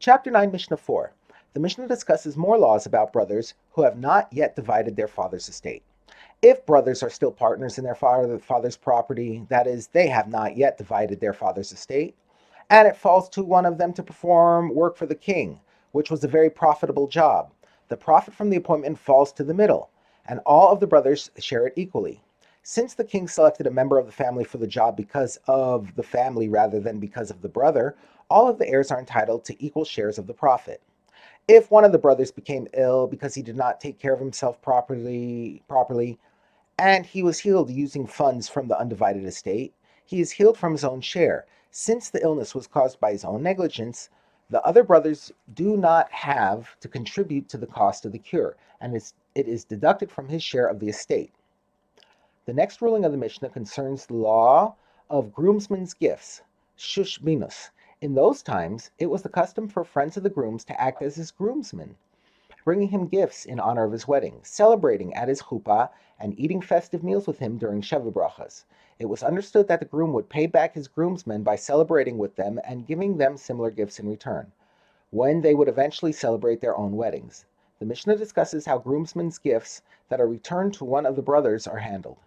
Chapter 9, Mishnah 4. The Mishnah discusses more laws about brothers who have not yet divided their father's estate. If brothers are still partners in their father's property, that is, they have not yet divided their father's estate, and it falls to one of them to perform work for the king, which was a very profitable job, the profit from the appointment falls to the middle, and all of the brothers share it equally. Since the king selected a member of the family for the job because of the family rather than because of the brother, all of the heirs are entitled to equal shares of the profit. If one of the brothers became ill because he did not take care of himself properly, and he was healed using funds from the undivided estate, he is healed from his own share. Since the illness was caused by his own negligence, the other brothers do not have to contribute to the cost of the cure, and it is deducted from his share of the estate. The next ruling of the Mishnah concerns the law of groomsmen's gifts, shushbinus. In those times, it was the custom for friends of the grooms to act as his groomsmen, bringing him gifts in honor of his wedding, celebrating at his chuppah, and eating festive meals with him during Sheva Brachas. It was understood that the groom would pay back his groomsmen by celebrating with them and giving them similar gifts in return, when they would eventually celebrate their own weddings. The Mishnah discusses how groomsmen's gifts that are returned to one of the brothers are handled.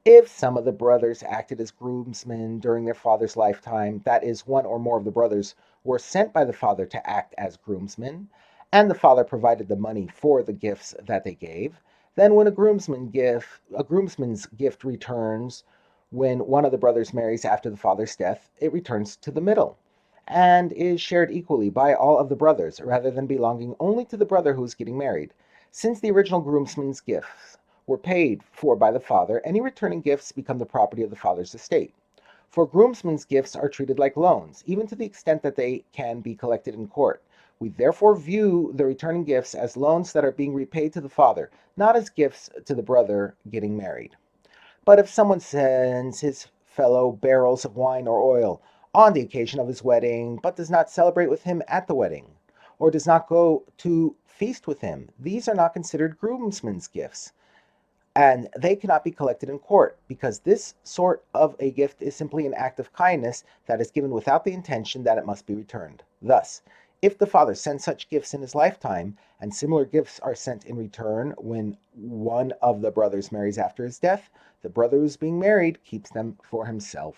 If some of the brothers acted as groomsmen during their father's lifetime, that is, one or more of the brothers were sent by the father to act as groomsmen, and the father provided the money for the gifts that they gave, then when a groomsman's gift returns when one of the brothers marries after the father's death, it returns to the middle and is shared equally by all of the brothers, rather than belonging only to the brother who is getting married. Since the original groomsman's gifts were paid for by the father, any returning gifts become the property of the father's estate. For groomsmen's gifts are treated like loans, even to the extent that they can be collected in court. We therefore view the returning gifts as loans that are being repaid to the father, not as gifts to the brother getting married. But if someone sends his fellow barrels of wine or oil on the occasion of his wedding, but does not celebrate with him at the wedding, or does not go to feast with him, these are not considered groomsmen's gifts, and they cannot be collected in court, because this sort of a gift is simply an act of kindness that is given without the intention that it must be returned. Thus, if the father sends such gifts in his lifetime, and similar gifts are sent in return when one of the brothers marries after his death, the brother who is being married keeps them for himself.